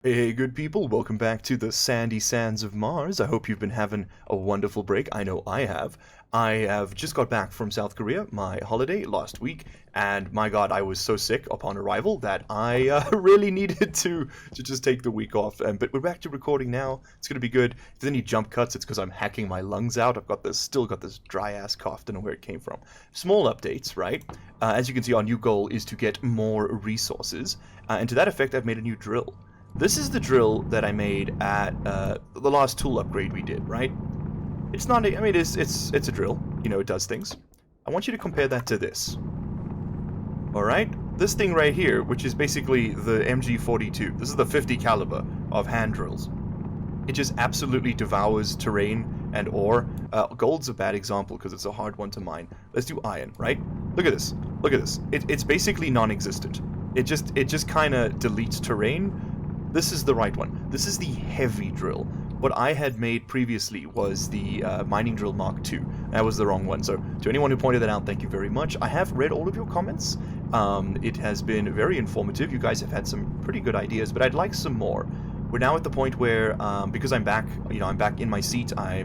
Hey, good people, welcome back to the sandy sands of Mars. I hope you've been having a wonderful break. I know I have. I have just got back from South Korea, my holiday last week, and my god, I was so sick upon arrival that I really needed to just take the week off. But we're back to recording now. It's going to be good. If there's any jump cuts, it's because I'm hacking my lungs out. Still got this dry-ass cough. Don't know where it came from. Small updates, right? As you can see, our new goal is to get more resources, and to that effect, I've made a new drill. This is the drill that I made at the last tool upgrade we did, right? It's not, I mean, it's a drill. You know, it does things. I want you to compare that to this. Alright? This thing right here, which is basically the MG42. This is the 50 caliber of hand drills. It just absolutely devours terrain and ore. Gold's a bad example because it's a hard one to mine. Let's do iron, right? Look at this. Look at this. It's basically non-existent. It just kind of deletes terrain. This is the right one. This is the heavy drill. What I had made previously was the mining drill Mark II. That was the wrong one. So to anyone who pointed that out, thank you very much. I have read all of your comments. It has been very informative. You guys have had some pretty good ideas, but I'd like some more. We're now at the point where, because I'm back, I'm back in my seat. I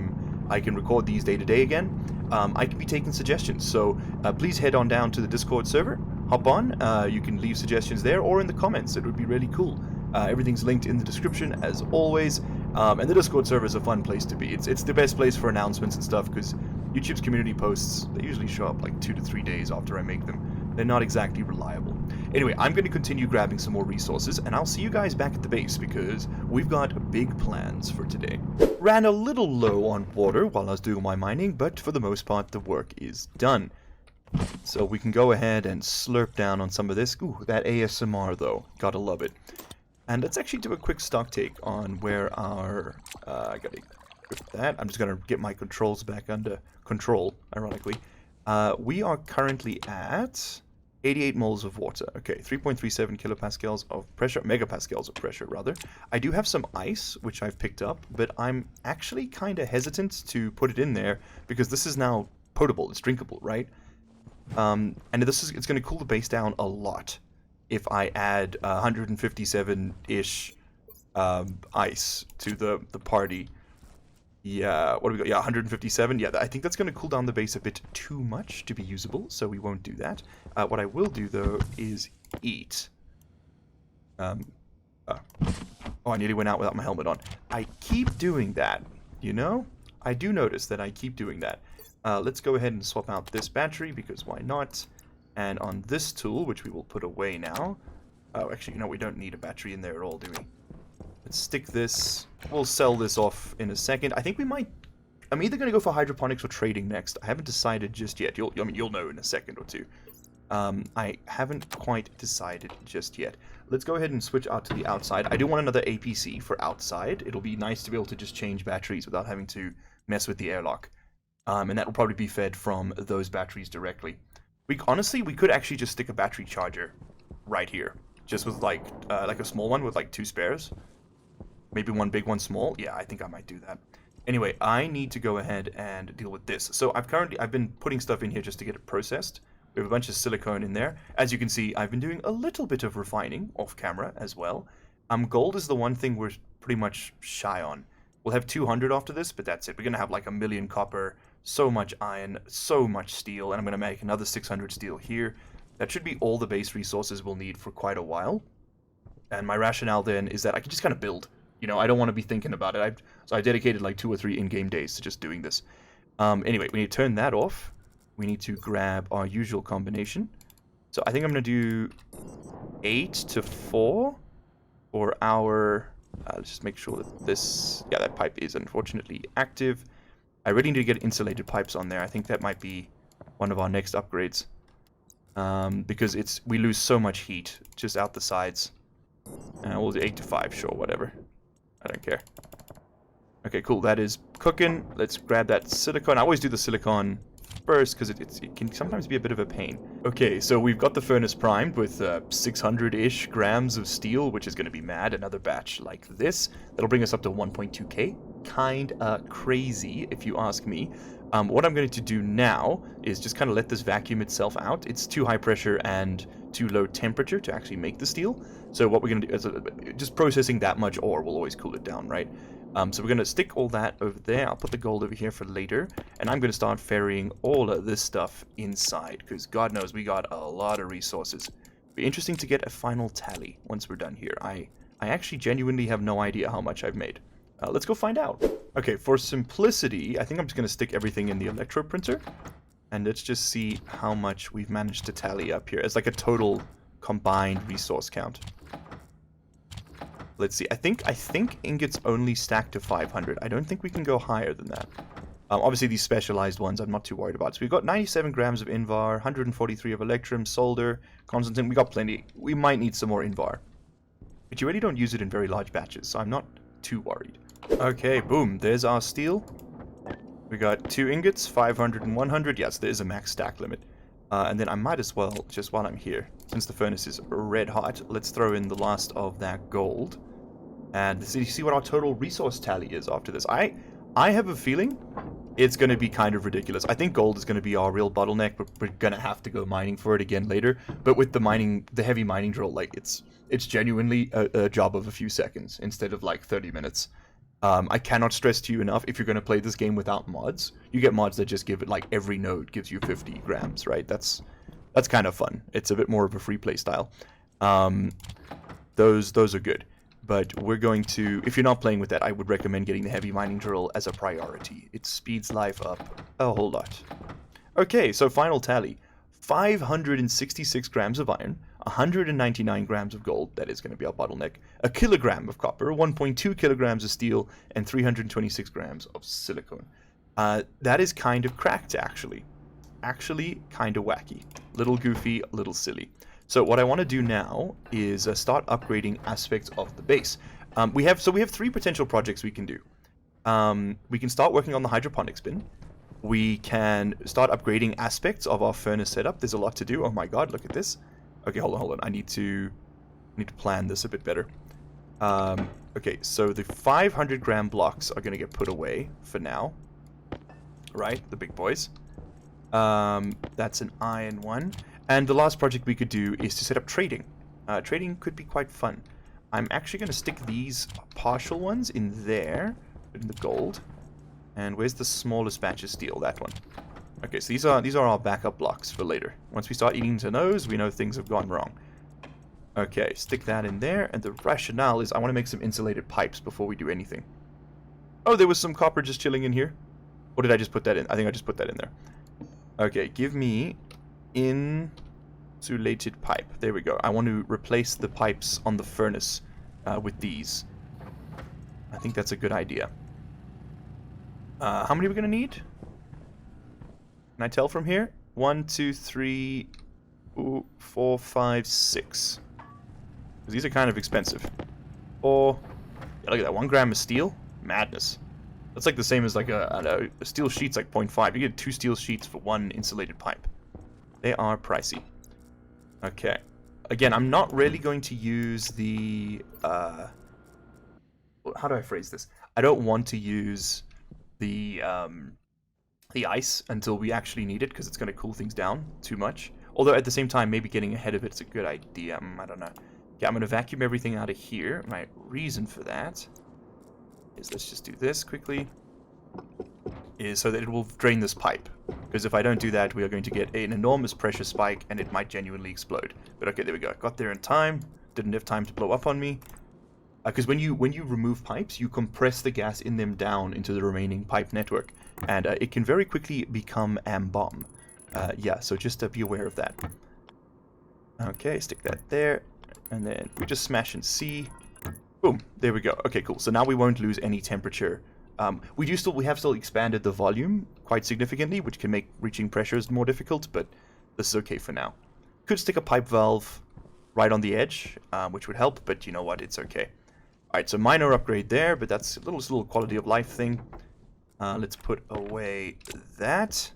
can record these day to day again. I can be taking suggestions. So please head on down to the Discord server. Hop on. You can leave suggestions there or in the comments. It would be really cool. Everything's linked in the description as always, and the Discord server is a fun place to be. It's the best place for announcements and stuff because YouTube's community posts, they usually show up like 2 to 3 days after I make them. They're not exactly reliable. Anyway, I'm going to continue grabbing some more resources, and I'll see you guys back at the base because we've got big plans for today. Ran a little low on water while I was doing my mining, but for the most part the work is done. So we can go ahead and slurp down on some of this. Ooh, that ASMR though, gotta love it. And let's actually do a quick stock take on where our, I gotta equip that. I'm just gonna get my controls back under control, ironically. We are currently at 88 moles of water. Okay, 3.37 kilopascals of pressure, megapascals of pressure, rather. I do have some ice, which I've picked up, but I'm actually kind of hesitant to put it in there because this is now potable, it's drinkable, right? And it's going to cool the base down a lot if I add 157-ish ice to the party. Yeah, what do we got? Yeah, 157. Yeah, I think that's going to cool down the base a bit too much to be usable, so we won't do that. What I will do, though, is eat. Oh, I nearly went out without my helmet on. I keep doing that, you know? I do notice that I keep doing that. Let's go ahead and swap out this battery, because why not? And on this tool, which we will put away now... Oh, actually, we don't need a battery in there at all, do we? Let's stick this... We'll sell this off in a second. I think we might... I'm either going to go for hydroponics or trading next. I haven't decided just yet. You'll know in a second or two. I haven't quite decided just yet. Let's go ahead and switch out to the outside. I do want another APC for outside. It'll be nice to be able to just change batteries without having to mess with the airlock. And that will probably be fed from those batteries directly. Honestly, we could actually just stick a battery charger right here. Just with like a small one with like 2 spares. Maybe one big, one small. Yeah, I think I might do that. Anyway, I need to go ahead and deal with this. So I've been putting stuff in here just to get it processed. We have a bunch of silicone in there. As you can see, I've been doing a little bit of refining off camera as well. Gold is the one thing we're pretty much shy on. We'll have 200 after this, but that's it. We're gonna have like 1 million copper, so much iron, so much steel, and I'm gonna make another 600 steel here. That should be all the base resources we'll need for quite a while. And my rationale then is that I can just kind of build. I don't want to be thinking about it. So I dedicated like 2 or 3 in-game days to just doing this. Anyway, we need to turn that off. We need to grab our usual combination. So I think I'm going to do 8 to 4 for our... let's just make sure that this... Yeah, that pipe is unfortunately active. I really need to get insulated pipes on there. I think that might be one of our next upgrades. Because we lose so much heat just out the sides. We'll do 8 to 5, sure, whatever. I don't care. Okay, cool. That is cooking. Let's grab that silicone. I always do the silicone first because it can sometimes be a bit of a pain. Okay, so we've got the furnace primed with 600-ish grams of steel, which is going to be mad. Another batch like this. That'll bring us up to 1.2k. Kinda crazy, if you ask me. What I'm going to do now is just kind of let this vacuum itself out. It's too high pressure and too low temperature to actually make the steel. So what we're going to do is just processing that much ore will always cool it down, right? So we're going to stick all that over there. I'll put the gold over here for later. And I'm going to start ferrying all of this stuff inside, because God knows we got a lot of resources. Be interesting to get a final tally once we're done here. I actually genuinely have no idea how much I've made. Let's go find out. Okay, for simplicity, I think I'm just going to stick everything in the electro printer. And let's just see how much we've managed to tally up here as like a total combined resource count. Let's see. I think ingots only stack to 500. I don't think we can go higher than that. Obviously, these specialized ones I'm not too worried about. So we've got 97 grams of Invar, 143 of Electrum, Solder, Constantine. We got plenty. We might need some more Invar. But you really don't use it in very large batches, so I'm not too worried. Okay, boom. There's our steel. We got 2 ingots, 500 and 100. Yes, there is a max stack limit. And then I might as well, just while I'm here, since the furnace is red hot, let's throw in the last of that gold. And you see what our total resource tally is after this. I have a feeling it's going to be kind of ridiculous. I think gold is going to be our real bottleneck, but we're going to have to go mining for it again later. But with the heavy mining drill, like it's genuinely a job of a few seconds instead of like 30 minutes. I cannot stress to you enough, if you're going to play this game without mods, you get mods that just give it, like, every node gives you 50 grams, right? That's kind of fun. It's a bit more of a free play style. Those are good. But we're going to, if you're not playing with that, I would recommend getting the heavy mining drill as a priority. It speeds life up a whole lot. Okay, so final tally. 566 grams of iron, 199 grams of gold, that is going to be our bottleneck, a kilogram of copper, 1.2 kilograms of steel, and 326 grams of silicone. That is kind of cracked, actually. Actually, kind of wacky. Little goofy, little silly. So what I want to do now is start upgrading aspects of the base. We have 3 potential projects we can do. We can start working on the hydroponics bin. We can start upgrading aspects of our furnace setup. There's a lot to do. Oh my god, look at this. Okay, hold on. I need to plan this a bit better. Okay, so the 500 gram blocks are going to get put away for now. Right, the big boys. That's an iron one. And the last project we could do is to set up trading. Trading could be quite fun. I'm actually going to stick these partial ones in there, in the gold. And where's the smallest batch of steel? That one. Okay, so these are our backup blocks for later. Once we start eating into those, we know things have gone wrong. Okay, stick that in there. And the rationale is I want to make some insulated pipes before we do anything. Oh, there was some copper just chilling in here. Or did I just put that in? I think I just put that in there. Okay, give me insulated pipe. There we go. I want to replace the pipes on the furnace with these. I think that's a good idea. How many are we going to need? Can I tell from here? 1, 2, 3, 4, 5, 6. Because these are kind of expensive. Or, yeah, look at that. 1 gram of steel? Madness. That's like the same as like a steel sheet's like 0.5. You get 2 steel sheets for 1 insulated pipe. They are pricey. Okay. Again, I'm not really going to use the... how do I phrase this? I don't want to use the ice until we actually need it, because it's going to cool things down too much. Although at the same time, maybe getting ahead of it is a good idea. I don't know. Okay, I'm going to vacuum everything out of here. My reason for that is, let's just do this quickly, is so that it will drain this pipe. Because if I don't do that, we are going to get an enormous pressure spike, and it might genuinely explode. But okay, there we go. Got there in time. Didn't have time to blow up on me. Because when you remove pipes, you compress the gas in them down into the remaining pipe network, and it can very quickly become bomb. Yeah, so just be aware of that. Okay, stick that there, and then we just smash and C. Boom, there we go. Okay, cool. So now we won't lose any temperature. We have still expanded the volume quite significantly, which can make reaching pressures more difficult, but this is okay for now. Could stick a pipe valve right on the edge, which would help, but you know what? It's okay. Alright, so minor upgrade there, but that's a little quality of life thing. Let's put away that.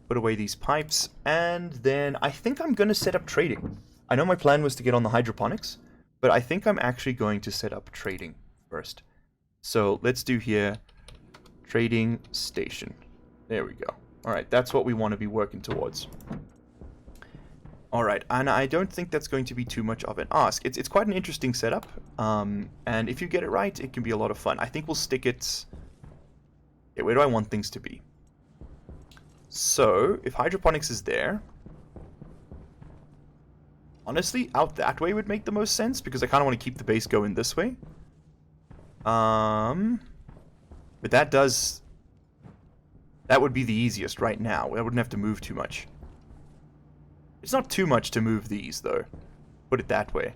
Put away these pipes, and then I think I'm going to set up trading. I know my plan was to get on the hydroponics, but I think I'm actually going to set up trading first. So let's do here, trading station. There we go. Alright, that's what we want to be working towards. Alright, and I don't think that's going to be too much of an ask. It's quite an interesting setup, and if you get it right, it can be a lot of fun. I think we'll stick it... Okay, where do I want things to be? So, if hydroponics is there... Honestly, out that way would make the most sense, because I kind of want to keep the base going this way. But that does... That would be the easiest right now. I wouldn't have to move too much. It's not too much to move these, though. Put it that way.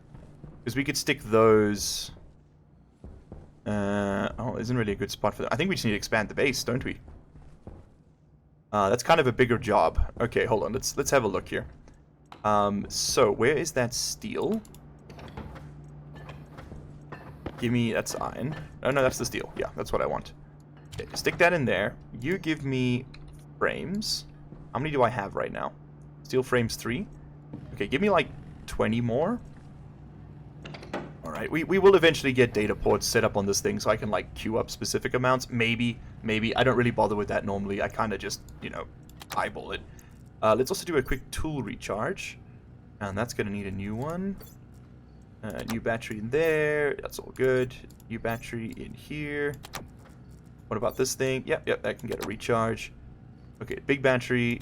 Because we could stick those... oh, isn't really a good spot for them. I think we just need to expand the base, don't we? That's kind of a bigger job. Okay, hold on. Let's have a look here. So, where is that steel? Give me... That's iron. Oh, no, that's the steel. Yeah, that's what I want. Okay, stick that in there. You give me frames. How many do I have right now? Steel frames 3. Okay, give me like 20 more. Alright, we will eventually get data ports set up on this thing so I can like queue up specific amounts. Maybe. I don't really bother with that normally. I kind of just, you know, eyeball it. Let's also do a quick tool recharge. And that's going to need a new one. New battery in there. That's all good. New battery in here. What about this thing? Yep, that can get a recharge. Okay, big battery.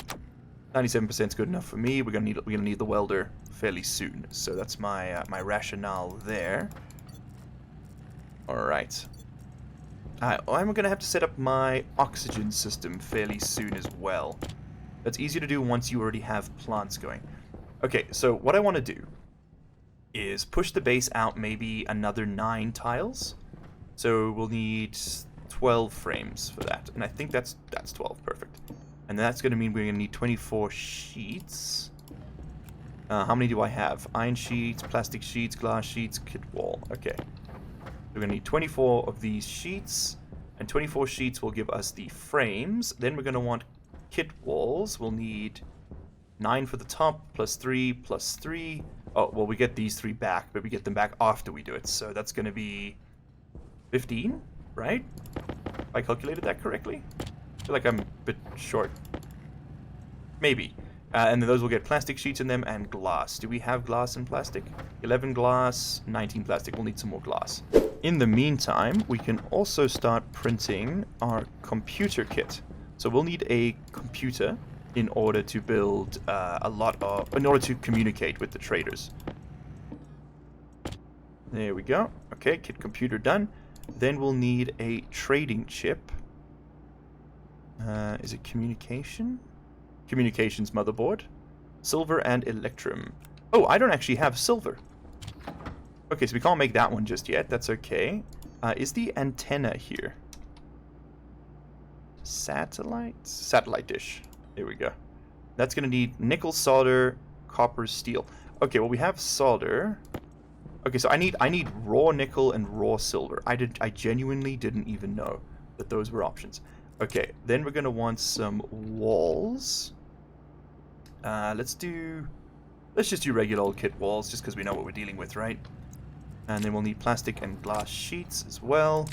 97% is good enough for me. We're gonna need the welder fairly soon. So that's my my rationale there. All right. I'm gonna have to set up my oxygen system fairly soon as well. That's easy to do once you already have plants going. Okay, so what I want to do is push the base out maybe another 9 tiles. So we'll need 12 frames for that, and I think that's 12. Perfect. And that's going to mean we're going to need 24 sheets. How many do I have? Iron sheets, plastic sheets, glass sheets, kit wall. Okay. We're going to need 24 of these sheets, and 24 sheets will give us the frames. Then we're going to want kit walls. We'll need 9 for the top, plus 3, plus 3. Oh, well, we get these 3 back, but we get them back after we do it. So that's going to be 15, right? If I calculated that correctly? I feel like I'm a bit short. Maybe. And then those will get plastic sheets in them and glass. Do we have glass and plastic? 11 glass, 19 plastic. We'll need some more glass. In the meantime, we can also start printing our computer kit. So we'll need a computer in order to build in order to communicate with the traders. There we go. Okay, kit computer done. Then we'll need a trading chip. Is it communication? Communications motherboard. Silver and electrum. Oh, I don't actually have silver. Okay, so we can't make that one just yet. That's okay. Is the antenna here? Satellite dish. There we go. That's going to need nickel, solder, copper, steel. Okay, well we have solder. Okay, so I need raw nickel and raw silver. I genuinely didn't even know that those were options. Okay, then we're gonna want some walls. Let's just do regular old kit walls, just because we know what we're dealing with, right? And then we'll need plastic and glass sheets as well.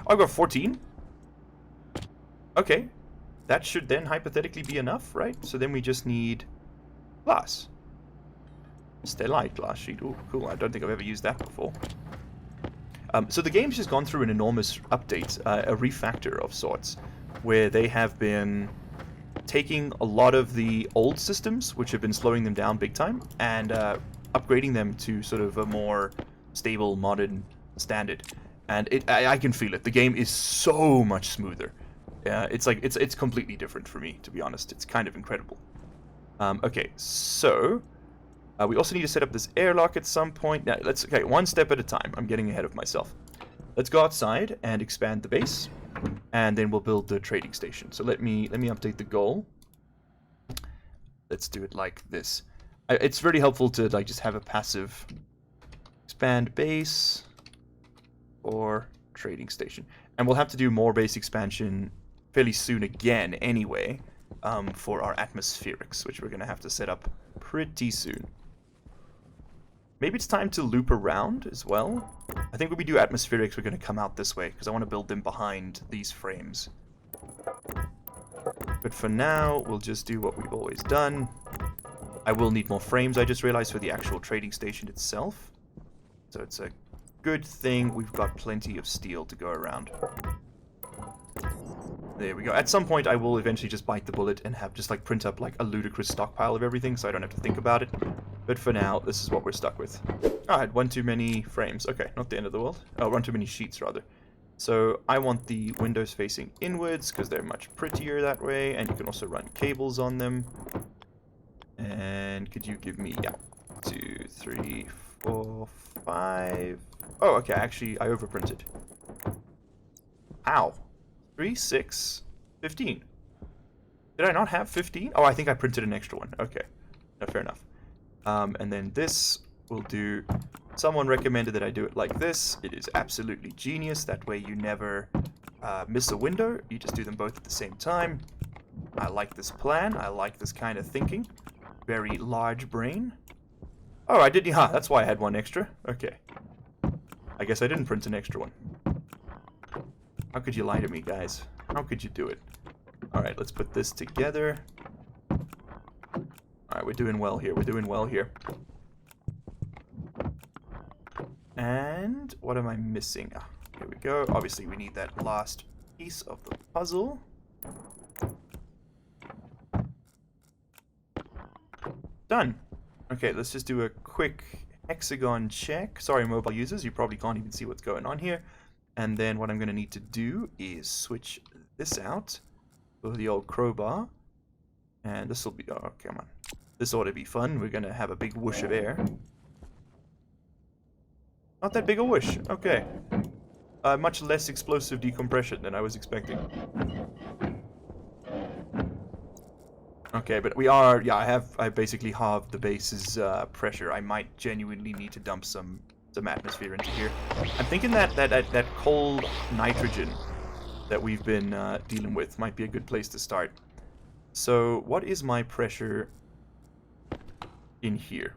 Oh, I've got 14. Okay, that should then hypothetically be enough, right? So then we just need glass. Stellite glass sheet. Ooh, cool. I don't think I've ever used that before. So the game's just gone through an enormous update, a refactor of sorts, where they have been taking a lot of the old systems, which have been slowing them down big time, and upgrading them to sort of a more stable, modern standard. And I can feel it. The game is so much smoother. It's like it's completely different for me, to be honest. It's kind of incredible. Okay, so we also need to set up this airlock at some point. Now, okay, one step at a time. I'm getting ahead of myself. Let's go outside and expand the base, and then we'll build the trading station. So let me update the goal. Let's do it like this. It's really helpful to like just have a passive expand base or trading station, and we'll have to do more base expansion fairly soon again anyway, for our atmospherics, which we're gonna have to set up pretty soon. Maybe it's time to loop around as well. I think when we do atmospherics, we're going to come out this way, because I want to build them behind these frames. But for now, we'll just do what we've always done. I will need more frames, I just realized, for the actual trading station itself. So it's a good thing we've got plenty of steel to go around. There we go. At some point, I will eventually just bite the bullet and have just like print up like a ludicrous stockpile of everything so I don't have to think about it. But for now, this is what we're stuck with. I had one too many frames. Okay, not the end of the world. Oh, one too many sheets, rather. So I want the windows facing inwards because they're much prettier that way, and you can also run cables on them. And could you give me, yeah, 2, 3, 4, 5. Oh, okay, actually, I overprinted. Ow. 3, 6, 15. Did I not have 15? Oh, I think I printed an extra one. Okay, no, fair enough. And then this will do. Someone recommended that I do it like this. It is absolutely genius. That way you never miss a window. You just do them both at the same time. I like this plan. I like this kind of thinking. Very large brain. Oh, I did. Yeah, that's why I had one extra. Okay. I guess I didn't print an extra one. How could you lie to me, guys? How could you do it? Alright, let's put this together. Alright, we're doing well here. We're doing well here. And what am I missing? Ah, here we go. Obviously, we need that last piece of the puzzle. Done. Okay, let's just do a quick hexagon check. Sorry, mobile users, you probably can't even see what's going on here. And then what I'm going to need to do is switch this out for the old crowbar. And this will be... Oh, come on. This ought to be fun. We're going to have a big whoosh of air. Not that big a whoosh. Okay. Much less explosive decompression than I was expecting. Okay, but we are... Yeah, I basically halved the base's pressure. I might genuinely need to dump some atmosphere into here. I'm thinking that cold nitrogen that we've been dealing with might be a good place to start. So, what is my pressure in here?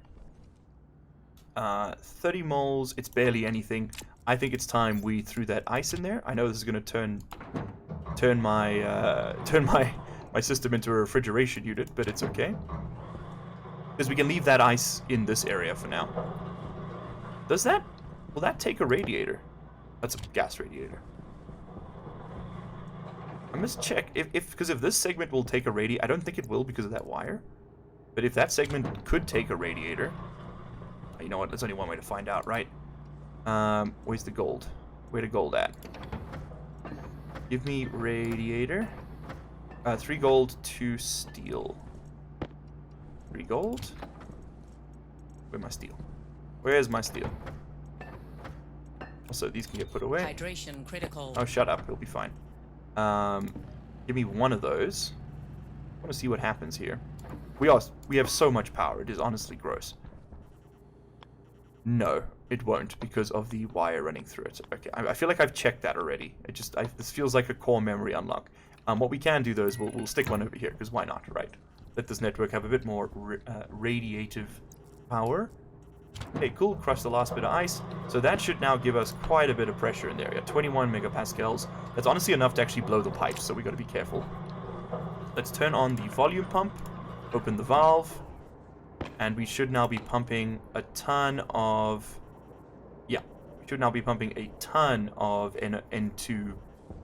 30 moles. It's barely anything. I think it's time we threw that ice in there. I know this is going to turn my system into a refrigeration unit, but it's okay because we can leave that ice in this area for now. Will that take a radiator? That's a gas radiator. I must check because if this segment will take a radiator, I don't think it will because of that wire. But if that segment could take a radiator, you know what? There's only one way to find out, right? Where's the gold? Where the gold at? Give me radiator. 3 gold, 2 steel. 3 gold. Where's my steel? Where's my steel? Also, these can get put away. Hydration critical. Oh, shut up. It'll be fine. Give me one of those. I want to see what happens here. We have so much power. It is honestly gross. No, it won't because of the wire running through it. Okay, I feel like I've checked that already. This feels like a core memory unlock. What we can do though is we'll stick one over here because why not, right? Let this network have a bit more radiative power. Okay, cool. Crush the last bit of ice. So that should now give us quite a bit of pressure in there. Yeah, 21 megapascals. That's honestly enough to actually blow the pipes, so we got to be careful. Let's turn on the volume pump. Open the valve. And we should now be pumping a ton of... Yeah, we should now be pumping a ton of N2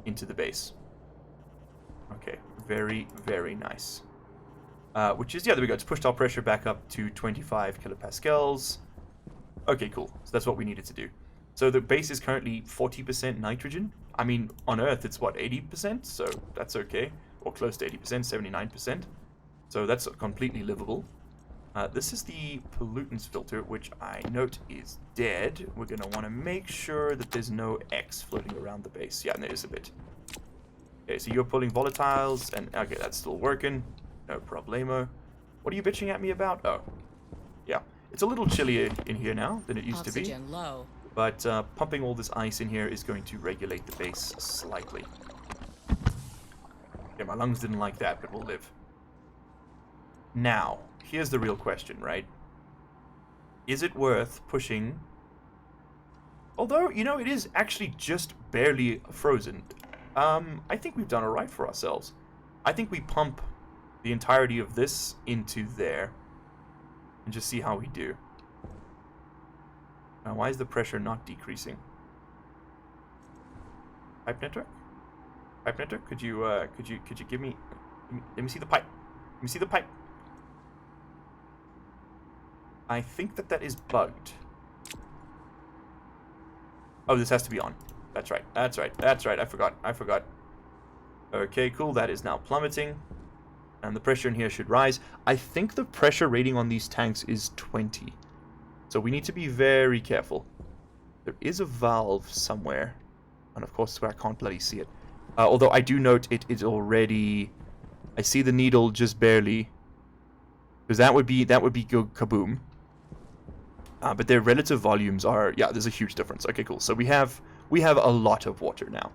into the base. Okay, very, very nice. Which is, yeah, there we go. It's pushed our pressure back up to 25 kilopascals. Okay, cool. So that's what we needed to do. So the base is currently 40% nitrogen. I mean, on Earth, it's what, 80%? So that's okay. Or close to 80%, 79%. So that's completely livable. This is the pollutants filter, which I note is dead. We're going to want to make sure that there's no X floating around the base. Yeah, and there is a bit. Okay, so you're pulling volatiles, and okay, that's still working. No problemo. What are you bitching at me about? Oh, yeah. It's a little chillier in here now than it used to be. Oxygen low. But pumping all this ice in here is going to regulate the base slightly. Okay, my lungs didn't like that, but we'll live. Now, here's the real question, right? Is it worth pushing... Although, you know, it is actually just barely frozen. I think we've done alright for ourselves. I think we pump the entirety of this into there and just see how we do. Now, why is the pressure not decreasing? Pipe network? Pipe network? Could you give me... Let me see the pipe. Let me see the pipe. I think that is bugged. Oh, this has to be on. That's right. That's right. That's right. I forgot. Okay, cool. That is now plummeting. And the pressure in here should rise. I think the pressure rating on these tanks is 20. So we need to be very careful. There is a valve somewhere. And of course, I can't bloody see it. Although I do note it is already... I see the needle just barely. Because that would be go kaboom. But their relative volumes are... Yeah, there's a huge difference. Okay, cool. So we have a lot of water now.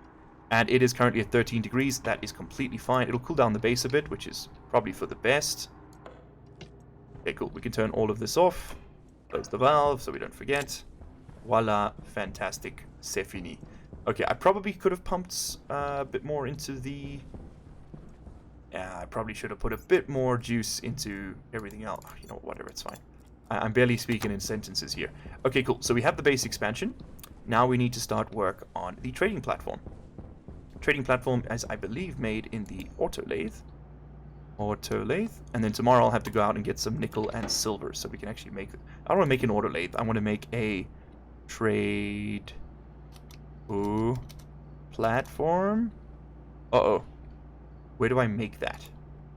And it is currently at 13 degrees. That is completely fine. It'll cool down the base a bit, which is probably for the best. Okay, cool. We can turn all of this off. Close the valve so we don't forget. Voila. Fantastic. C'est fini. Okay, I probably could have pumped a bit more into the... Yeah, I probably should have put a bit more juice into everything else. You know, whatever, it's fine. I'm barely speaking in sentences here. Okay, cool. So we have the base expansion. Now we need to start work on the trading platform. Trading platform, as I believe, made in the auto lathe. And then tomorrow I'll have to go out and get some nickel and silver so we can actually make... I don't want to make an auto lathe. I want to make a trade... Ooh. Platform? Uh-oh. Where do I make that?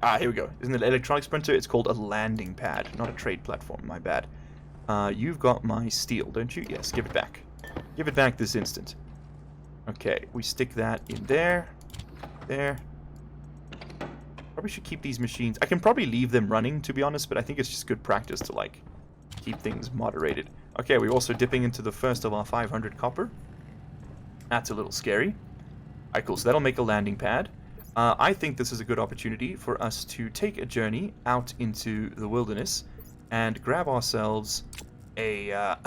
Ah, here we go. Isn't it an electronics printer? It's called a landing pad, not a trade platform. My bad. You've got my steel, don't you? Yes, give it back. Give it back this instant. Okay, we stick that in there. There. Probably should keep these machines... I can probably leave them running, to be honest, but I think it's just good practice to, like, keep things moderated. Okay, we're also dipping into the first of our 500 copper. That's a little scary. Alright, cool. So that'll make a landing pad. I think this is a good opportunity for us to take a journey out into the wilderness and grab ourselves a, a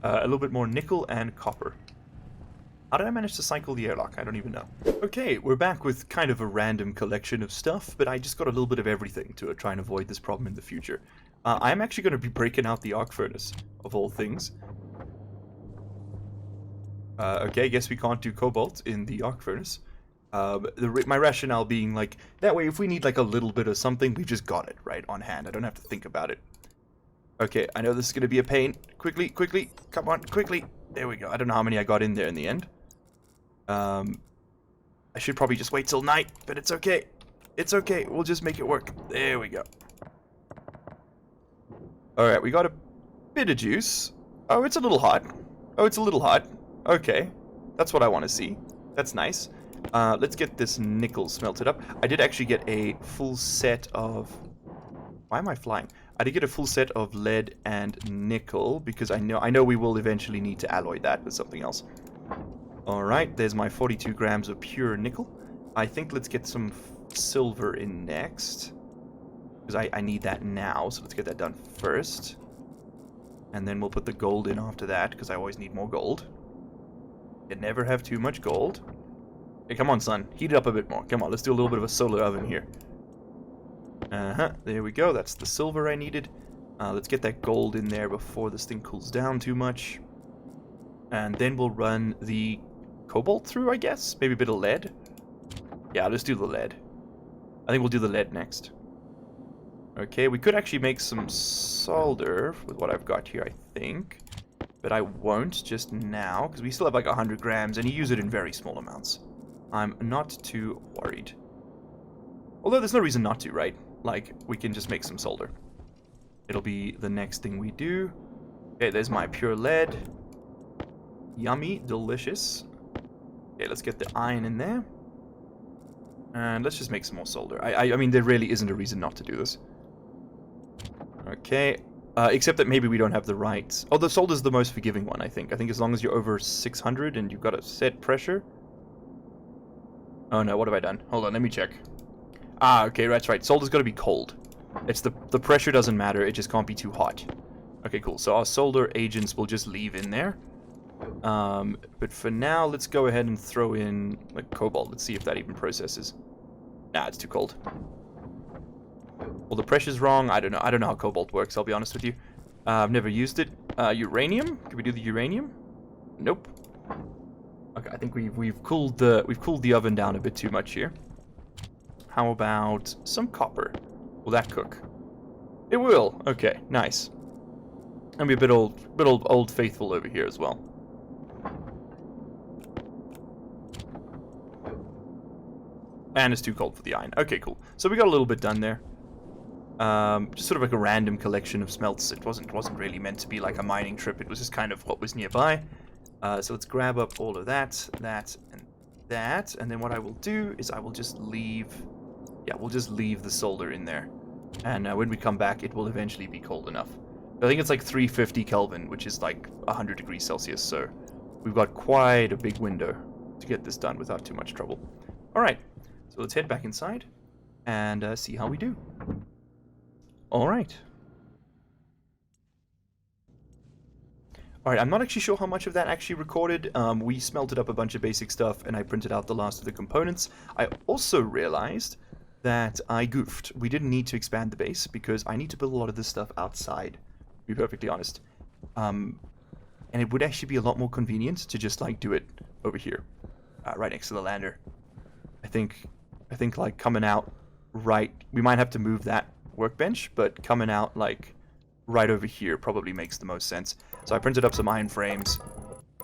little bit more nickel and copper. How did I manage to cycle the airlock? I don't even know. Okay, we're back with kind of a random collection of stuff, but I just got a little bit of everything to try and avoid this problem in the future. I'm actually going to be breaking out the arc furnace, of all things. Okay, guess we can't do cobalt in the arc furnace. My rationale being, like, that way if we need, like, a little bit of something, we've just got it, right, on hand. I don't have to think about it. Okay, I know this is going to be a pain. Quickly, quickly, come on, quickly. There we go. I don't know how many I got in there in the end. I should probably just wait till night, but it's okay. It's okay. We'll just make it work. There we go. Alright, we got a bit of juice. Oh, it's a little hot. Oh, it's a little hot. Okay. That's what I want to see. That's nice. Let's get this nickel smelted up. I did actually get a full set of... Why am I flying? I did get a full set of lead and nickel because I know we will eventually need to alloy that with something else. Alright, there's my 42 grams of pure nickel. I think let's get some silver in next. Because I need that now, so let's get that done first. And then we'll put the gold in after that, because I always need more gold. You never have too much gold. Hey, come on, son. Heat it up a bit more. Come on, let's do a little bit of a solar oven here. There we go. That's the silver I needed. Let's get that gold in there before this thing cools down too much. And then we'll run the cobalt through, I guess. Maybe a bit of lead. Yeah, let's do the lead. I think we'll do the lead next. Okay, we could actually make some solder with what I've got here, I think. But I won't just now, because we still have like 100 grams, and you use it in very small amounts. I'm not too worried. Although there's no reason not to, right? Like, we can just make some solder. It'll be the next thing we do. Okay, there's my pure lead. Yummy, delicious. Okay, let's get the iron in there. And let's just make some more solder. I mean, there really isn't a reason not to do this. Okay, except that maybe we don't have the right... Oh, the solder's the most forgiving one, I think. I think as long as you're over 600 and you've got a set pressure... Oh no, what have I done? Hold on, let me check. Ah, okay, that's right. Solder's got to be cold. It's the pressure doesn't matter, it just can't be too hot. Okay, cool. So our solder agents will just leave in there. But for now, let's go ahead and throw in like cobalt. Let's see if that even processes. Nah, it's too cold. Well, the pressure's wrong. I don't know. I don't know how cobalt works, I'll be honest with you. I've never used it. Uranium? Can we do the uranium? Nope. Okay, I think we've cooled the oven down a bit too much here. How about some copper? Will that cook? It will. Okay, nice. And be a bit old faithful over here as well. And it's too cold for the iron. Okay, cool. So we got a little bit done there. Just sort of like a random collection of smelts. It wasn't really meant to be like a mining trip. It was just kind of what was nearby. So let's grab up all of that, and that. And then what I will do is I will just leave... Yeah, we'll just leave the solder in there. And when we come back, it will eventually be cold enough. I think it's like 350 Kelvin, which is like 100 degrees Celsius. So we've got quite a big window to get this done without too much trouble. All right. So let's head back inside and see how we do. All right. All right, I'm not actually sure how much of that actually recorded. We smelted up a bunch of basic stuff, and I printed out the last of the components. I also realized that I goofed. We didn't need to expand the base, because I need to build a lot of this stuff outside, to be perfectly honest. And it would actually be a lot more convenient to just, like, do it over here, right next to the lander. I think like coming out right, we might have to move that workbench, but coming out like right over here probably makes the most sense. So I printed up some iron frames.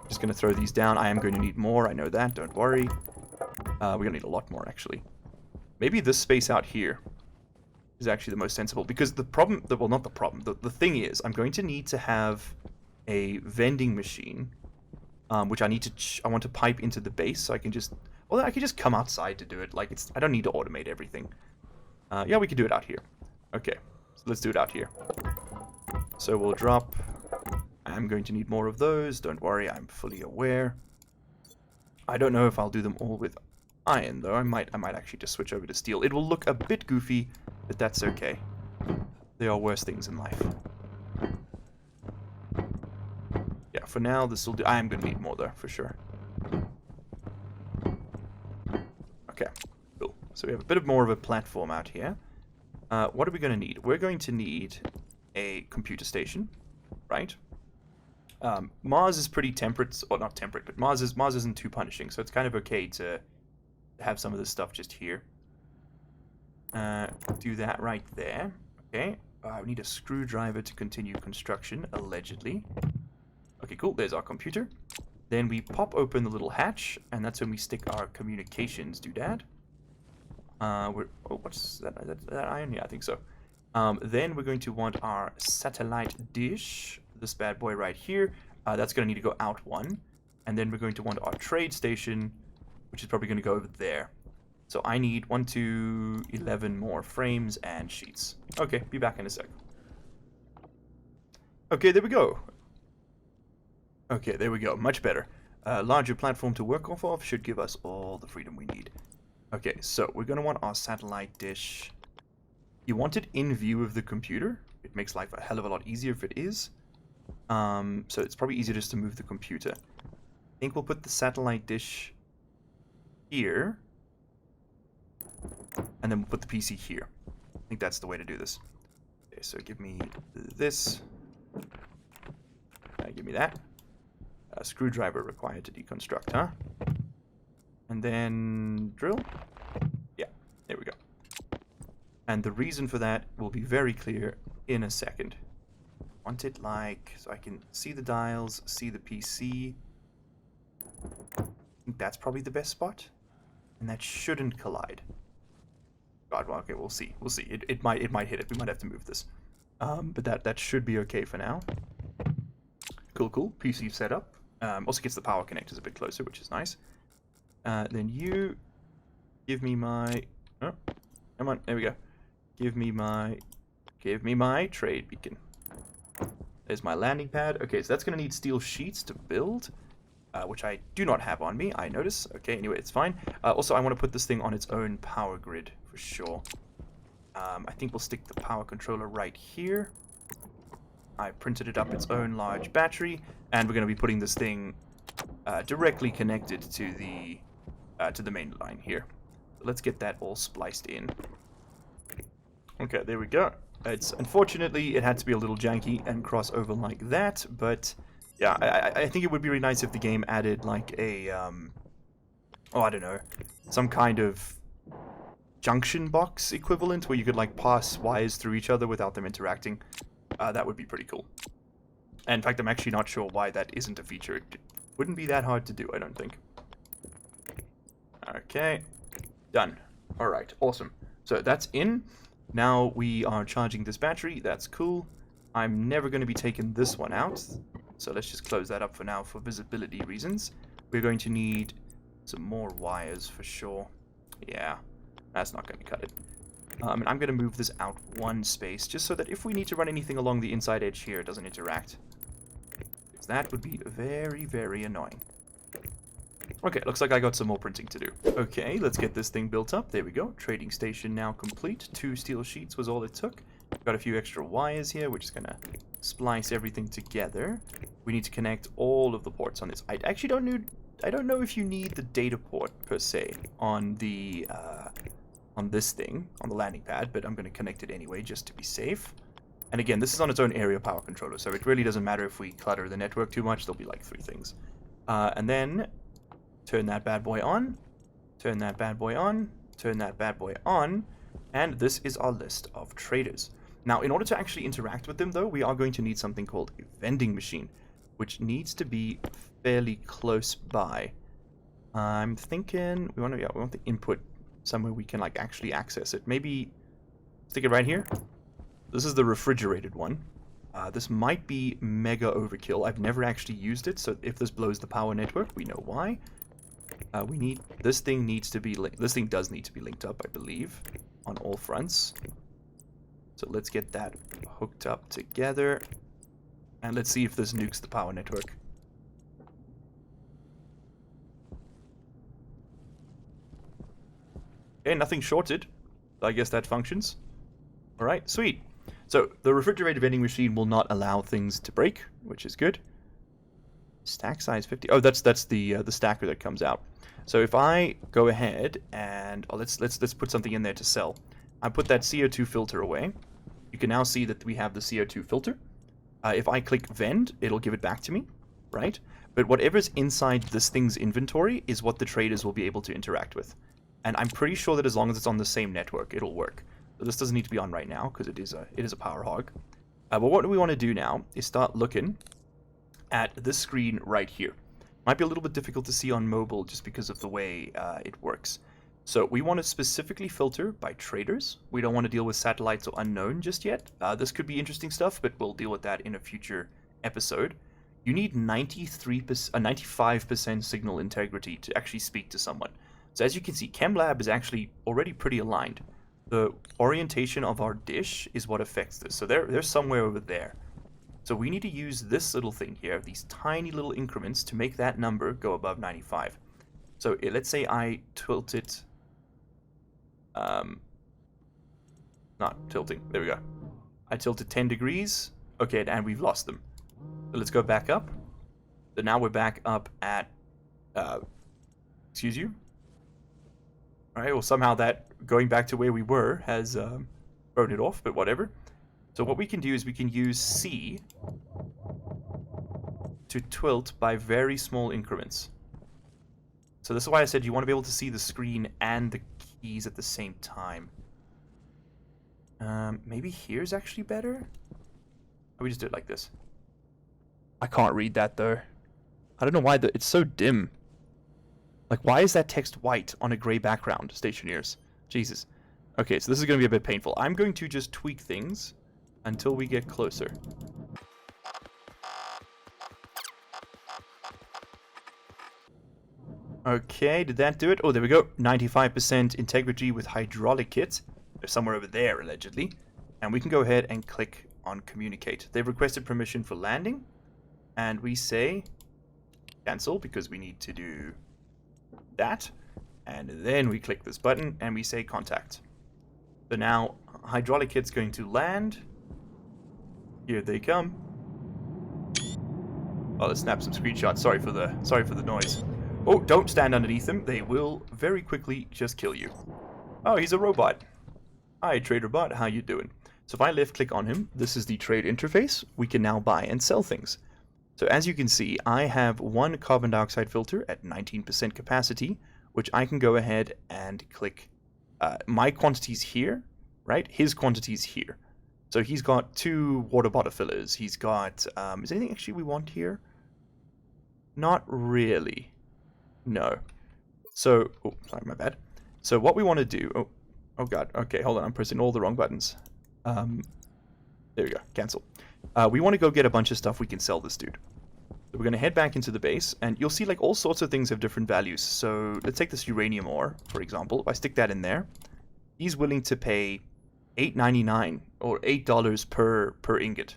Just gonna throw these down. I am going to need more, I know that, don't worry. We're gonna need a lot more actually. Maybe this space out here is actually the most sensible, because the problem, well, not the problem, the thing is I'm going to need to have a vending machine, which I want to pipe into the base, so I can just, well, I can just come outside to do it. Like, I don't need to automate everything. Yeah, we can do it out here. Okay, so let's do it out here. So we'll drop. I'm going to need more of those. Don't worry, I'm fully aware. I don't know if I'll do them all with iron, though. I might actually just switch over to steel. It will look a bit goofy, but that's okay. There are worse things in life. Yeah, for now, this will do. I am going to need more, though, for sure. Okay, cool. So we have a bit more of a platform out here. What are we going to need? We're going to need a computer station, right? Mars is pretty temperate, or not temperate, but Mars isn't too punishing, so it's kind of okay to have some of this stuff just here. Do that right there. Okay. We need a screwdriver to continue construction, allegedly. Okay, cool. There's our computer. Then we pop open the little hatch, and that's when we stick our communications doodad. What's that? Is that iron? Yeah, I think so. Then we're going to want our satellite dish, this bad boy right here. That's going to need to go out one. And then we're going to want our trade station, which is probably going to go over there. So I need 1, 2, 11 more frames and sheets. Okay, be back in a sec. Okay, there we go. Okay, there we go. Much better. Larger platform to work off of should give us all the freedom we need. Okay, so we're going to want our satellite dish. You want it in view of the computer. It makes life a hell of a lot easier if it is. So it's probably easier just to move the computer. I think we'll put the satellite dish here. And then we'll put the PC here. I think that's the way to do this. Okay, so give me this. Give me that. A screwdriver required to deconstruct, huh? And then drill. Yeah, there we go. And the reason for that will be very clear in a second. Want it like, so I can see the dials, see the PC. I think that's probably the best spot. And that shouldn't collide. God, well, okay, we'll see. We'll see. It might hit it. We might have to move this. But that should be okay for now. Cool. PC setup. Also gets the power connectors a bit closer, which is nice. Then you give me my... Oh, come on. There we go. Give me my trade beacon. There's my landing pad. Okay, so that's going to need steel sheets to build, which I do not have on me, I notice. Okay, anyway, it's fine. Also, I want to put this thing on its own power grid, for sure. I think we'll stick the power controller right here. I printed it up its own large battery, and we're going to be putting this thing directly connected to the main line here. Let's get that all spliced in. Okay, there we go. It's unfortunately it had to be a little janky and cross over like that, but yeah, I think it would be really nice if the game added like a oh, I don't know, some kind of junction box equivalent where you could like pass wires through each other without them interacting. That would be pretty cool. And in fact, I'm actually not sure why that isn't a feature. It wouldn't be that hard to do, I don't think. Okay, done. All right, awesome. So that's in. Now we are charging this battery. That's cool. I'm never going to be taking this one out. So let's just close that up for now for visibility reasons. We're going to need some more wires for sure. Yeah, that's not going to cut it. And I'm going to move this out one space just so that if we need to run anything along the inside edge here, it doesn't interact. Because that would be very, very annoying. Okay, looks like I got some more printing to do. Okay, let's get this thing built up. There we go. Trading station now complete. 2 steel sheets was all it took. Got a few extra wires here. We're just going to splice everything together. We need to connect all of the ports on this. I actually don't know if you need the data port per se on the on this thing, on the landing pad, but I'm going to connect it anyway just to be safe. And again, this is on its own area power controller, so it really doesn't matter if we clutter the network too much. There'll be like 3 things. And then turn that bad boy on, turn that bad boy on, turn that bad boy on, and this is our list of traders. Now, in order to actually interact with them, though, we are going to need something called a vending machine, which needs to be fairly close by. I'm thinking we want the input somewhere we can like actually access it. Maybe stick it right here. This is the refrigerated one. This might be mega overkill. I've never actually used it, so if this blows the power network, we know why. This thing does need to be linked up, I believe, on all fronts. So let's get that hooked up together, and let's see if this nukes the power network. Okay, nothing shorted. I guess that functions. All right, sweet. So the refrigerator vending machine will not allow things to break, which is good. Stack size 50. Oh, that's the stacker that comes out. So if I go ahead and let's put something in there to sell. I put that CO2 filter away. You can now see that we have the CO2 filter. If I click vend, it'll give it back to me, right? But whatever's inside this thing's inventory is what the traders will be able to interact with. And I'm pretty sure that as long as it's on the same network, it'll work. So this doesn't need to be on right now because it is a power hog. But what we want to do now is start looking at this screen right here. Might be a little bit difficult to see on mobile just because of the way it works. So we want to specifically filter by traders. We don't want to deal with satellites or unknown just yet. This could be interesting stuff, but we'll deal with that in a future episode. You need 95% signal integrity to actually speak to someone. So as you can see, ChemLab is actually already pretty aligned. The orientation of our dish is what affects this. So they're somewhere over there. So we need to use this little thing here, these tiny little increments, to make that number go above 95. So let's say I tilt it. Not tilting. There we go. I tilted 10 degrees. Okay, and we've lost them. So let's go back up. So now we're back up at. Excuse you. All right. Well, somehow that going back to where we were has thrown it off, but whatever. So what we can do is we can use C to tilt by very small increments. So this is why I said you want to be able to see the screen and the keys at the same time. Maybe here's actually better? Or we just do it like this. I can't read that though. I don't know why it's so dim. Like, why is that text white on a gray background, Stationeers? Jesus. Okay, so this is going to be a bit painful. I'm going to just tweak things until we get closer. Okay, did that do it? Oh, there we go. 95% integrity with hydraulic kit. They're somewhere over there, allegedly. And we can go ahead and click on communicate. They've requested permission for landing. And we say cancel because we need to do that. And then we click this button and we say contact. So now hydraulic kit's going to land. Here they come. Oh, let's snap some screenshots. Sorry for the noise. Oh, don't stand underneath them. They will very quickly just kill you. Oh, he's a robot. Hi, trader bot. How you doing? So if I left click on him, this is the trade interface. We can now buy and sell things. So as you can see, I have one carbon dioxide filter at 19% capacity, which I can go ahead and click my quantities here, right? His quantities here. So he's got 2 water bottle fillers. He's got, is there anything actually we want here? Not really. No. So, oh, sorry, my bad. So what we want to do, oh god, okay, hold on, I'm pressing all the wrong buttons. There we go, cancel. We want to go get a bunch of stuff we can sell this dude. So we're going to head back into the base, and you'll see like all sorts of things have different values. So let's take this uranium ore, for example. If I stick that in there, he's willing to pay $8.99 or $8 per ingot,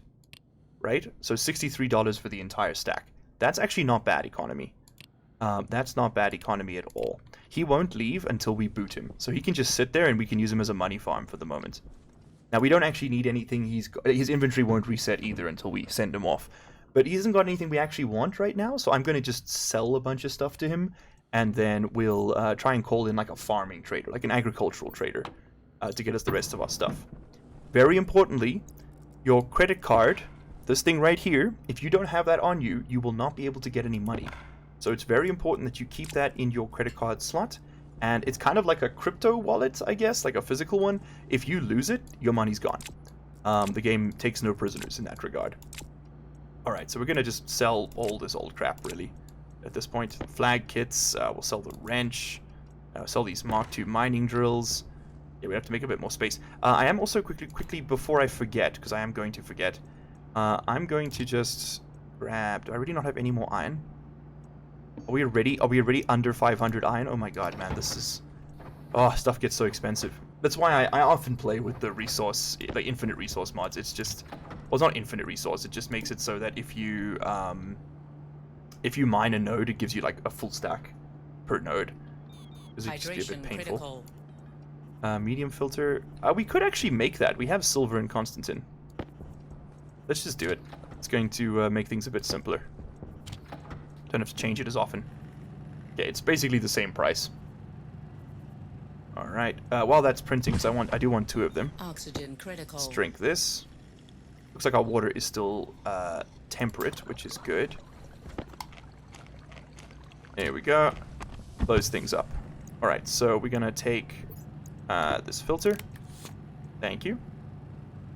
right? So $63 for the entire stack. That's actually not bad economy. That's not bad economy at all. He won't leave until we boot him, so he can just sit there and we can use him as a money farm for the moment. Now we don't actually need anything. His inventory won't reset either until we send him off. But he hasn't got anything we actually want right now, so I'm going to just sell a bunch of stuff to him, and then we'll try and call in like a farming trader, like an agricultural trader, to get us the rest of our stuff. Very importantly, your credit card, this thing right here, if you don't have that on you, you will not be able to get any money. So it's very important that you keep that in your credit card slot, and it's kind of like a crypto wallet, I guess, like a physical one. If you lose it, your money's gone. The game takes no prisoners in that regard. Alright, so we're going to just sell all this old crap, really, at this point. Flag kits, we'll sell the wrench, sell these Mark II mining drills. Yeah, we have to make a bit more space. I am also, quickly, before I forget, because I am going to forget, I'm going to just grab... Do I really not have any more iron? Are we already under 500 iron? Oh my god, man, this is... Oh, stuff gets so expensive. That's why I often play with the resource, like infinite resource mods. It's just... Well, it's not infinite resource, it just makes it so that if you mine a node, it gives you like a full stack per node. Because it just be a bit painful. Medium filter. We could actually make that. We have silver and Constantine. Let's just do it. It's going to make things a bit simpler. Don't have to change it as often. Okay, it's basically the same price. Alright, while that's printing, because I do want 2 of them. Oxygen critical. Let's drink this. Looks like our water is still temperate, which is good. There we go. Close things up. Alright, so we're going to take this filter. Thank you.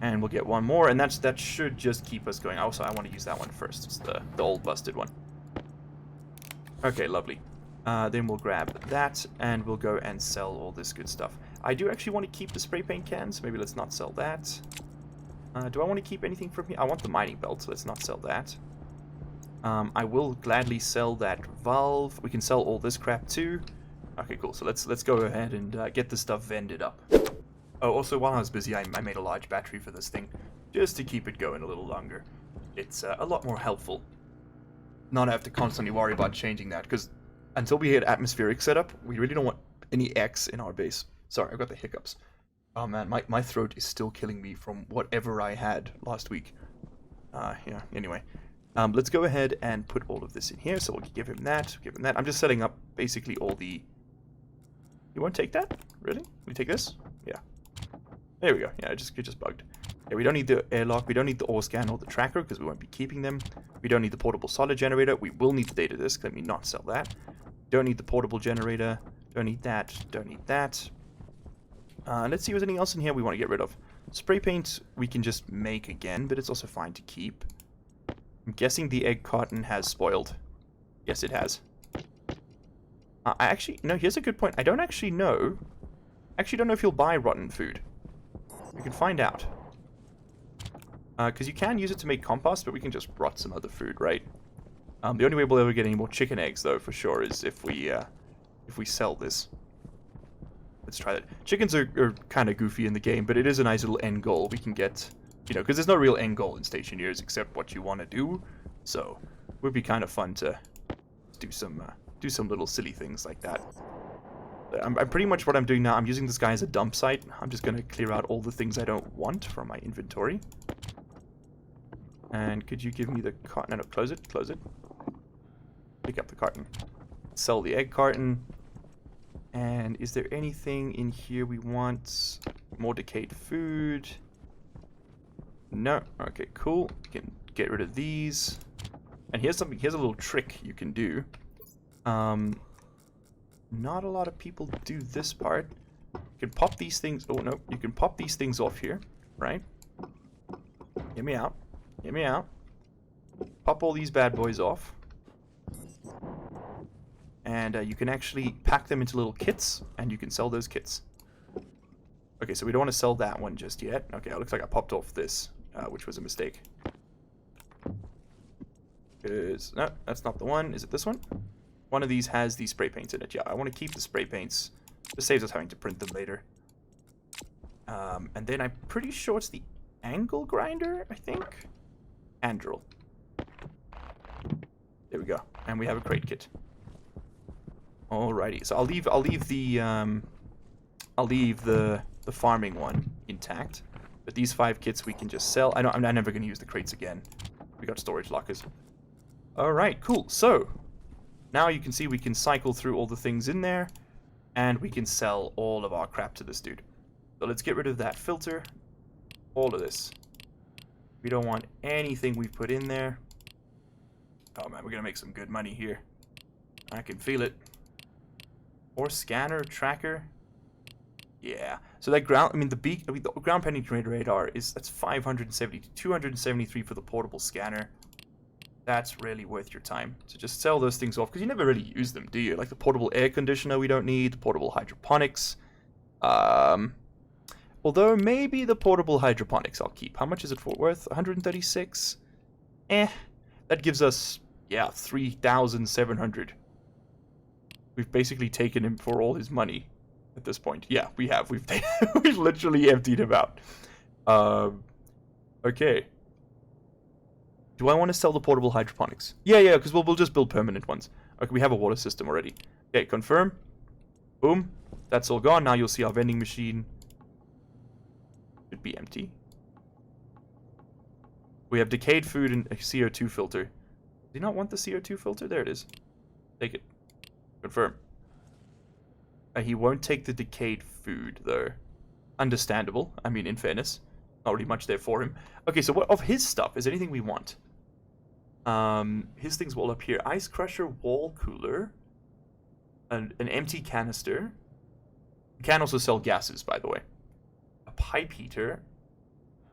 And we'll get one more, and that should just keep us going. Also, I want to use that one first. It's the old busted one. Okay, lovely. Then we'll grab that, and we'll go and sell all this good stuff. I do actually want to keep the spray paint cans. Maybe let's not sell that. Do I want to keep anything from here? I want the mining belt, so let's not sell that. I will gladly sell that valve. We can sell all this crap too. Okay, cool. So let's go ahead and get this stuff vended up. Oh, also, while I was busy, I made a large battery for this thing, just to keep it going a little longer. It's a lot more helpful. Not have to constantly worry about changing that, because until we hit atmospheric setup, we really don't want any X in our base. Sorry, I've got the hiccups. Oh man, my throat is still killing me from whatever I had last week. Yeah, anyway. Let's go ahead and put all of this in here, so we'll give him that, give him that. I'm just setting up basically all the... You won't take that? Really? We take this? Yeah. There we go. Yeah, it just bugged. Yeah, we don't need the airlock, we don't need the ore scan or the tracker, because we won't be keeping them. We don't need the portable solid generator. We will need the data disk. Let me not sell that. Don't need the portable generator. Don't need that. Don't need that. Let's see if there's anything else in here we want to get rid of. Spray paint we can just make again, but it's also fine to keep. I'm guessing the egg carton has spoiled. Yes, it has. No, here's a good point. I don't actually know. Don't know if you'll buy rotten food. We can find out. Because you can use it to make compost, but we can just rot some other food, right? The only way we'll ever get any more chicken eggs, though, for sure, is if we sell this. Let's try that. Chickens are kind of goofy in the game, but it is a nice little end goal we can get, you know, because there's no real end goal in Stationeers except what you want to do. So it would be kind of fun to do some little silly things like that. I'm pretty much what I'm doing now. I'm using this guy as a dump site. I'm just going to clear out all the things I don't want from my inventory. And could you give me the carton? No, close it. Pick up the carton. Sell the egg carton. And is there anything in here we want? More decayed food. No. Okay, cool. You can get rid of these. And here's something. Here's a little trick you can do. Not a lot of people do this part. You can pop these things. Oh no, you can pop these things off here, right? Get me out. Get me out. Pop all these bad boys off. And you can actually pack them into little kits, and you can sell those kits. Okay, so we don't want to sell that one just yet. Okay, it looks like I popped off this, which was a mistake. No, that's not the one. Is it this one? One of these has these spray paints in it. Yeah, I want to keep the spray paints. It saves us having to print them later. And then I'm pretty sure it's the angle grinder, I think? Andrel. There we go. And we have a crate kit. Alrighty. So I'll leave the farming one intact. But these 5 kits we can just sell. I'm never going to use the crates again. We got storage lockers. Alright, cool. So now you can see we can cycle through all the things in there, and we can sell all of our crap to this dude. So let's get rid of that filter. All of this. We don't want anything we've put in there. Oh man, we're gonna make some good money here. I can feel it. Or scanner, tracker. Yeah. So that ground, the ground penetrating radar that's 570, 273 for the portable scanner. That's really worth your time. So just sell those things off, because you never really use them, do you? Like the portable air conditioner we don't need, the portable hydroponics. Although maybe the portable hydroponics I'll keep. How much is it worth? 136? That gives us, yeah, 3,700. We've basically taken him for all his money at this point. Yeah, we have. We've literally emptied him out. Okay. Do I want to sell the portable hydroponics? Yeah, because we'll just build permanent ones. Okay, we have a water system already. Okay, confirm. Boom. That's all gone. Now you'll see our vending machine should be empty. We have decayed food and a CO2 filter. Do you not want the CO2 filter? There it is. Take it. Confirm. He won't take the decayed food, though. Understandable. I mean, in fairness. Not really much there for him. Okay, so what of his stuff? Is there anything we want? His things all up here. Ice crusher, wall cooler. An empty canister. You can also sell gases, by the way. A pipe heater.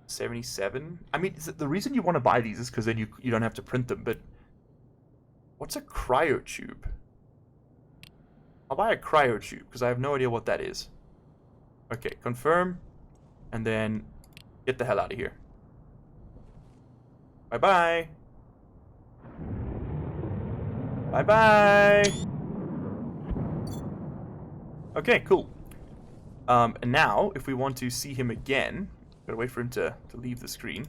77. I mean, the reason you want to buy these is because then you don't have to print them, but... What's a cryotube? I'll buy a cryotube, because I have no idea what that is. Okay, confirm. And then get the hell out of here. Bye-bye. Bye-bye. Okay, cool. And now, if we want to see him again, gotta wait for him to leave the screen.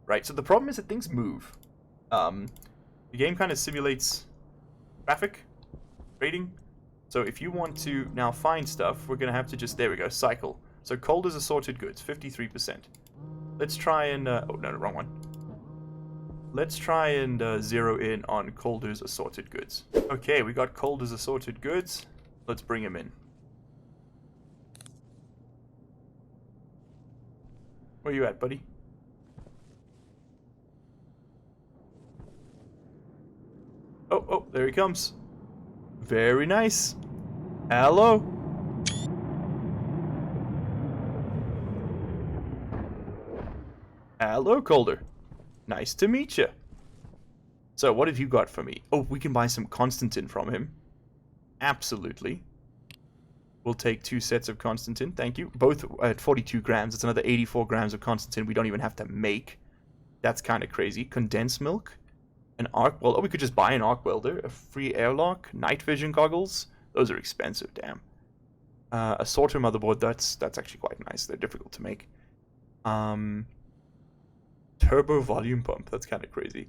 Right, so the problem is that things move. The game kind of simulates traffic, trading. So if you want to now find stuff, we're gonna have to just, there we go, cycle. So cold as assorted goods, 53%. Let's try and, oh no, wrong one. Let's try and zero in on Calder's assorted goods. Okay, we got Calder's assorted goods. Let's bring him in. Where you at, buddy? Oh, there he comes. Very nice. Hello. Hello, Calder. Nice to meet you. So, what have you got for me? Oh, we can buy some Constantin from him. Absolutely. We'll take 2 sets of Constantin, thank you. Both at 42 grams. It's another 84 grams of Constantin we don't even have to make. That's kind of crazy. Condensed milk. An arc welder. Oh, we could just buy an arc welder. A free airlock. Night vision goggles. Those are expensive, damn. A sorter motherboard. That's actually quite nice. They're difficult to make. Turbo volume pump. That's kind of crazy.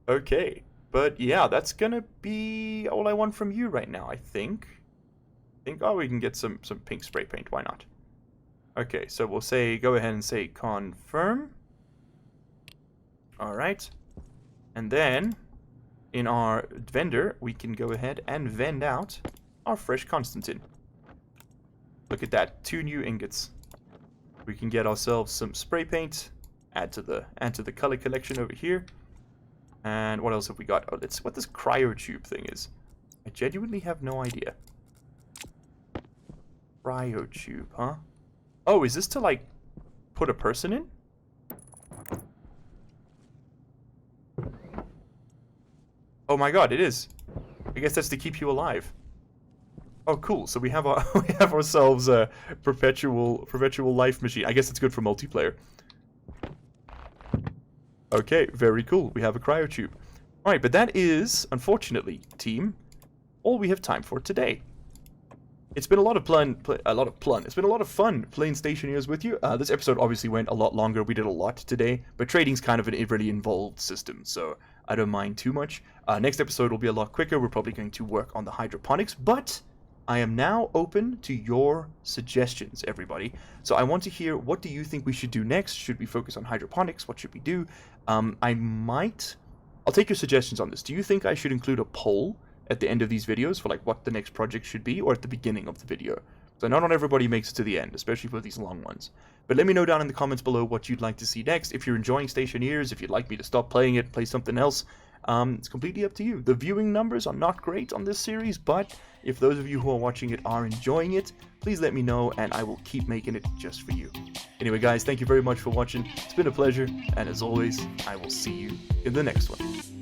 Okay. But yeah, that's gonna be all I want from you right now, I think. Oh, we can get some pink spray paint. Why not? Okay, so we'll say, go ahead and say confirm. Alright. And then in our vendor, we can go ahead and vend out our fresh Constantine. Look at that, 2 new ingots. We can get ourselves some spray paint, add to the color collection over here. And what else have we got? Oh, let's what this cryotube thing is. I genuinely have no idea. Cryotube, huh? Oh, is this to like put a person in? Oh my god, it is. I guess that's to keep you alive. Oh, cool. So we have our we have ourselves a perpetual life machine. I guess it's good for multiplayer. Okay, very cool. We have a cryotube. All right, but that is, unfortunately, team, all we have time for today. It's been a lot of It's been a lot of fun playing Stationeers with you. This episode obviously went a lot longer. We did a lot today, but trading's kind of a really involved system, so I don't mind too much. Next episode will be a lot quicker. We're probably going to work on the hydroponics, but I am now open to your suggestions, everybody. So I want to hear, what do you think we should do next? Should we focus on hydroponics? What should we do? I'll take your suggestions on this. Do you think I should include a poll at the end of these videos for like what the next project should be, or at the beginning of the video? So not everybody makes it to the end, especially for these long ones. But let me know down in the comments below what you'd like to see next. If you're enjoying Stationeers, if you'd like me to stop playing it, play something else, it's completely up to you. The viewing numbers are not great on this series, but if those of you who are watching it are enjoying it, please let me know and I will keep making it just for you. Anyway guys, thank you very much for watching. It's been a pleasure, and as always, I will see you in the next one.